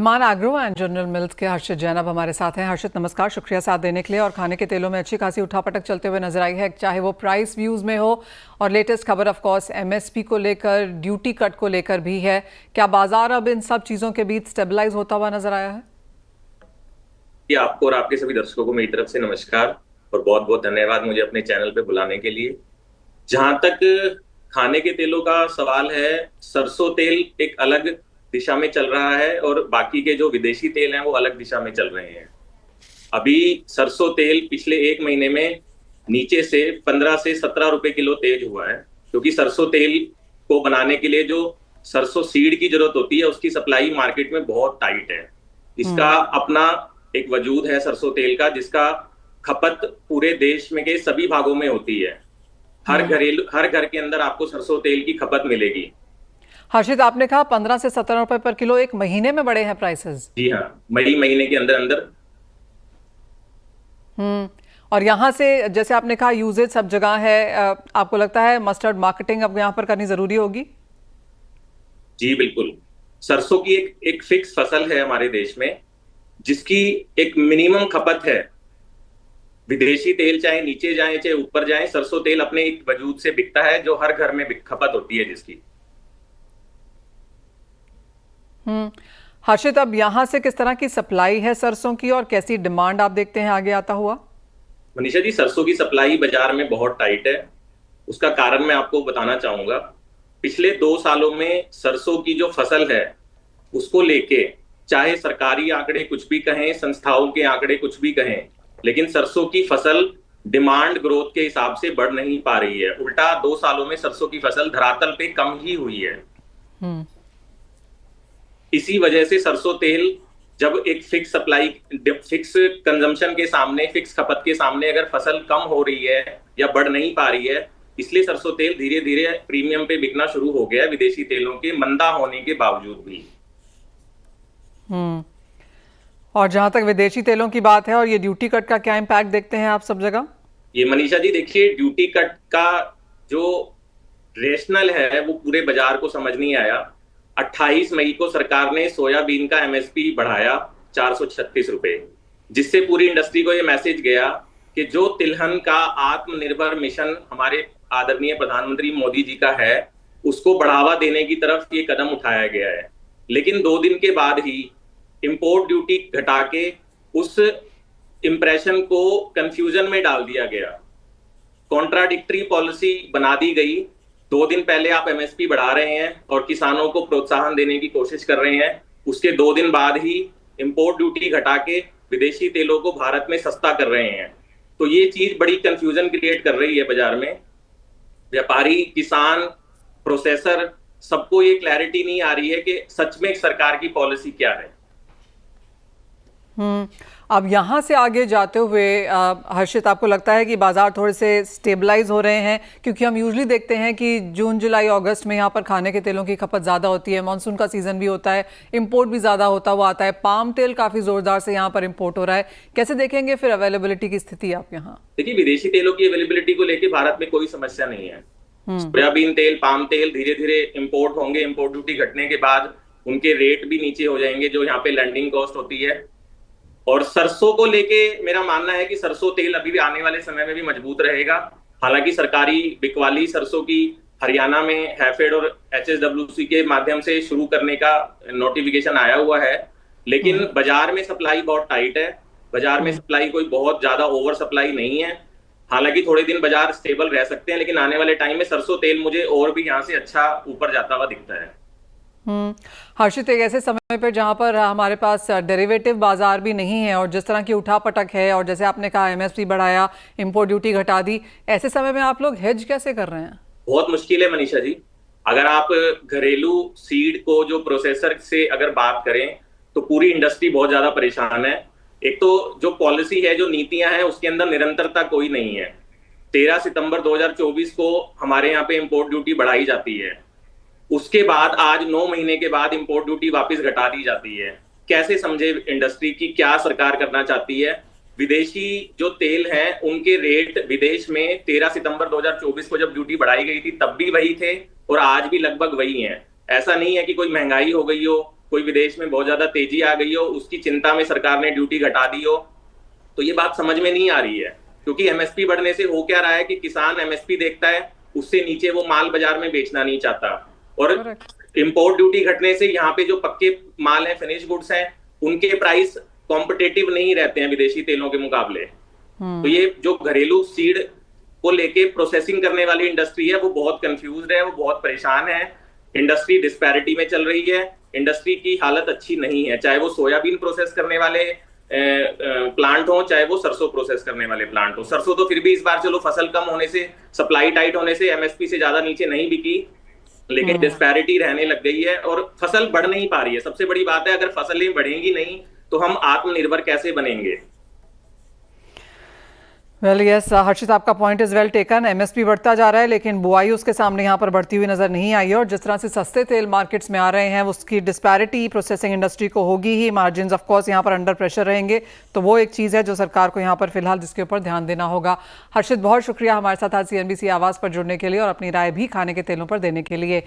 Aman agro and general mills के हर्षित जैन अब हमारे साथ हैं। हर्षित नमस्कार, शुक्रिया साथ देने के लिए। और खाने के तेलों में अच्छी खासी उठापटक चलते हुए नजर आई है, चाहे वो प्राइस व्यूज में हो और लेटेस्ट खबर ऑफ कोर्स एमएसपी को लेकर, ड्यूटी कट को लेकर भी है। क्या बाजार अब इन सब चीजों के बीच स्टेबलाइज होता हुआ नजर आया है? आपको और आपके सभी दर्शकों को मेरी तरफ से नमस्कार और बहुत बहुत धन्यवाद मुझे अपने चैनल पे बुलाने के लिए। जहां तक खाने के तेलों का सवाल है, सरसों तेल एक अलग दिशा में चल रहा है और बाकी के जो विदेशी तेल हैं वो अलग दिशा में चल रहे हैं। अभी सरसों तेल पिछले एक महीने में नीचे से 15 से 17 रुपए किलो तेज हुआ है, क्योंकि सरसों तेल को बनाने के लिए जो सरसों सीड की जरूरत होती है उसकी सप्लाई मार्केट में बहुत टाइट है। इसका अपना एक वजूद है सरसों तेल का, जिसका खपत पूरे देश में के सभी भागों में होती है। हर घर के अंदर आपको सरसों तेल की खपत मिलेगी। हर्षित, आपने कहा 15 से 17 रुपए पर किलो एक महीने में बढ़े हैं प्राइसेस? जी हाँ, मई महीने के अंदर अंदर। और यहाँ से जैसे आपने कहा यूजेज सब जगह है, आपको लगता है मस्टर्ड मार्केटिंग अब यहाँ पर करनी जरूरी होगी? जी बिल्कुल। सरसों की एक फिक्स फसल है हमारे देश में, जिसकी एक मिनिमम खपत है। विदेशी तेल चाहे नीचे जाए चाहे ऊपर जाए, सरसों तेल अपने एक वजूद से बिकता है, जो हर घर में खपत होती है जिसकी। हर्षित, अब यहाँ से किस तरह की सप्लाई है सरसों की और कैसी डिमांड आप देखते हैं आगे आता हुआ? मनीषा जी, सरसों की सप्लाई बाजार में बहुत टाइट है। उसका कारण मैं आपको बताना चाहूंगा। पिछले 2 सालों में सरसों की जो फसल है उसको लेके, चाहे सरकारी आंकड़े कुछ भी कहें, संस्थाओं के आंकड़े कुछ भी कहें, लेकिन सरसों की फसल डिमांड ग्रोथ के हिसाब से बढ़ नहीं पा रही है। उल्टा 2 सालों में सरसों की फसल धरातल पे कम ही हुई है। इसी वजह से सरसों तेल जब एक फिक्स सप्लाई, फिक्स कंजम्पशन के सामने, फिक्स खपत के सामने अगर फसल कम हो रही है या बढ़ नहीं पा रही है, इसलिए सरसों तेल धीरे धीरे प्रीमियम पे बिकना शुरू हो गया है, विदेशी तेलों के मंदा होने के बावजूद भी। और जहां तक विदेशी तेलों की बात है और ये ड्यूटी कट का क्या इम्पैक्ट देखते हैं आप सब जगह? ये मनीषा जी देखिए, ड्यूटी कट का जो रेशनल है वो पूरे बाजार को समझ नहीं आया। 28 मई को सरकार ने सोयाबीन का एमएसपी बढ़ाया 436 रुपए, जिससे पूरी इंडस्ट्री को यह मैसेज गया कि जो तिलहन का आत्मनिर्भर मिशन हमारे आदरणीय प्रधानमंत्री मोदी जी का है, उसको बढ़ावा देने की तरफ ये कदम उठाया गया है। लेकिन 2 दिन के बाद ही इंपोर्ट ड्यूटी घटा के उस इंप्रेशन को कंफ्यूजन में डाल दिया गया। कॉन्ट्राडिक्टरी पॉलिसी बना दी गई। 2 दिन पहले आप एमएसपी बढ़ा रहे हैं और किसानों को प्रोत्साहन देने की कोशिश कर रहे हैं, उसके 2 दिन बाद ही इंपोर्ट ड्यूटी घटा के विदेशी तेलों को भारत में सस्ता कर रहे हैं। तो ये चीज बड़ी कंफ्यूजन क्रिएट कर रही है बाजार में। व्यापारी, किसान, प्रोसेसर, सबको ये क्लैरिटी नहीं आ रही है कि सच में सरकार की पॉलिसी क्या है। अब यहाँ से आगे जाते हुए हर्षित, आपको लगता है कि बाजार थोड़े से स्टेबलाइज हो रहे हैं? क्योंकि हम यूजुअली देखते हैं कि जून, जुलाई, अगस्त में यहाँ पर खाने के तेलों की खपत ज़्यादा होती है, मानसून का सीजन भी होता है, इंपोर्ट भी ज़्यादा होता हुआ आता है, पाम तेल काफ़ी ज़ोरदार से यहाँ पर इंपोर्ट हो रहा है। कैसे देखेंगे फिर अवेलेबिलिटी की स्थिति आप यहाँ? देखिए, विदेशी तेलों की अवेलेबिलिटी को लेकर भारत में कोई समस्या नहीं है। सोयाबीन तेल, पाम तेल धीरे धीरे इंपोर्ट होंगे। इंपोर्ट ड्यूटी घटने के बाद उनके रेट भी नीचे हो जाएंगे, जो यहाँ पे लैंडिंग कॉस्ट होती है। और सरसों को लेके मेरा मानना है कि सरसों तेल अभी भी आने वाले समय में भी मजबूत रहेगा। हालांकि सरकारी बिकवाली सरसों की हरियाणा में हैफेड और एचएसडब्ल्यूसी के माध्यम से शुरू करने का नोटिफिकेशन आया हुआ है, लेकिन बाजार में सप्लाई बहुत टाइट है। बाजार में सप्लाई कोई बहुत ज्यादा ओवर सप्लाई नहीं है। हालांकि थोड़े दिन बाजार स्टेबल रह सकते हैं, लेकिन आने वाले टाइम में सरसों तेल मुझे और भी यहाँ से अच्छा ऊपर जाता हुआ दिखता है। हर्षित, एक ऐसे समय पर जहां पर हमारे पास डेरिवेटिव बाजार भी नहीं है और जिस तरह की उठापटक है, और जैसे आपने कहा एमएसपी बढ़ाया, इंपोर्ट ड्यूटी घटा दी, ऐसे समय में आप लोग हेज कैसे कर रहे हैं? बहुत मुश्किल है मनीषा जी। अगर आप घरेलू सीड को जो प्रोसेसर से अगर बात करें तो पूरी इंडस्ट्री बहुत ज्यादा परेशान है। एक तो जो पॉलिसी है, जो नीतियां हैं, उसके अंदर निरंतरता कोई नहीं है। 13 सितंबर 2024 को हमारे यहाँ पे इंपोर्ट ड्यूटी बढ़ाई जाती है, उसके बाद आज 9 महीने के बाद इंपोर्ट ड्यूटी वापस घटा दी जाती है। कैसे समझे इंडस्ट्री की क्या सरकार करना चाहती है? विदेशी जो तेल हैं उनके रेट विदेश में 13 सितंबर 2024 को जब ड्यूटी बढ़ाई गई थी तब भी वही थे और आज भी लगभग वही हैं। ऐसा नहीं है कि कोई महंगाई हो गई हो कोई विदेश में बहुत ज्यादा तेजी आ गई हो, उसकी चिंता में सरकार ने ड्यूटी घटा दी हो, तो ये बात समझ में नहीं आ रही है। क्योंकि एमएसपी बढ़ने से हो क्या रहा है कि किसान एमएसपी देखता है, उससे नीचे वो माल बाजार में बेचना नहीं चाहता, और इंपोर्ट ड्यूटी घटने से यहाँ पे जो पक्के माल हैं, फिनिश गुड्स हैं, उनके प्राइस कॉम्पिटिटिव नहीं रहते हैं विदेशी तेलों के मुकाबले। तो ये जो घरेलू सीड को लेके प्रोसेसिंग करने वाली इंडस्ट्री है, वो बहुत कंफ्यूज है, वो बहुत परेशान है। इंडस्ट्री डिस्पैरिटी में चल रही है, इंडस्ट्री की हालत अच्छी नहीं है, चाहे वो सोयाबीन प्रोसेस करने वाले प्लांट हो, चाहे वो सरसों प्रोसेस करने वाले प्लांट हो। सरसों तो फिर भी इस बार चलो फसल कम होने से, सप्लाई टाइट होने से एमएसपी से ज्यादा नीचे नहीं बिकी, लेकिन डिस्पैरिटी रहने लग गई है और फसल बढ़ नहीं पा रही है। सबसे बड़ी बात है, अगर फसलें बढ़ेंगी नहीं तो हम आत्मनिर्भर कैसे बनेंगे? वेल यस हर्षित, आपका point is well taken. MSP बढ़ता जा रहा है लेकिन बुआई उसके सामने यहाँ पर बढ़ती हुई नजर नहीं आई है, और जिस तरह से सस्ते तेल मार्केट्स में आ रहे हैं उसकी डिस्पैरिटी प्रोसेसिंग इंडस्ट्री को होगी ही, मार्जिन ऑफ कोर्स यहाँ पर अंडर प्रेशर रहेंगे। तो वो एक चीज़ है जो सरकार को यहाँ पर फिलहाल जिसके ऊपर ध्यान देना होगा। हर्षित, बहुत शुक्रिया हमारे साथ आज CNBC आवाज़ पर जुड़ने के लिए और अपनी राय भी खाने के तेलों पर देने के लिए।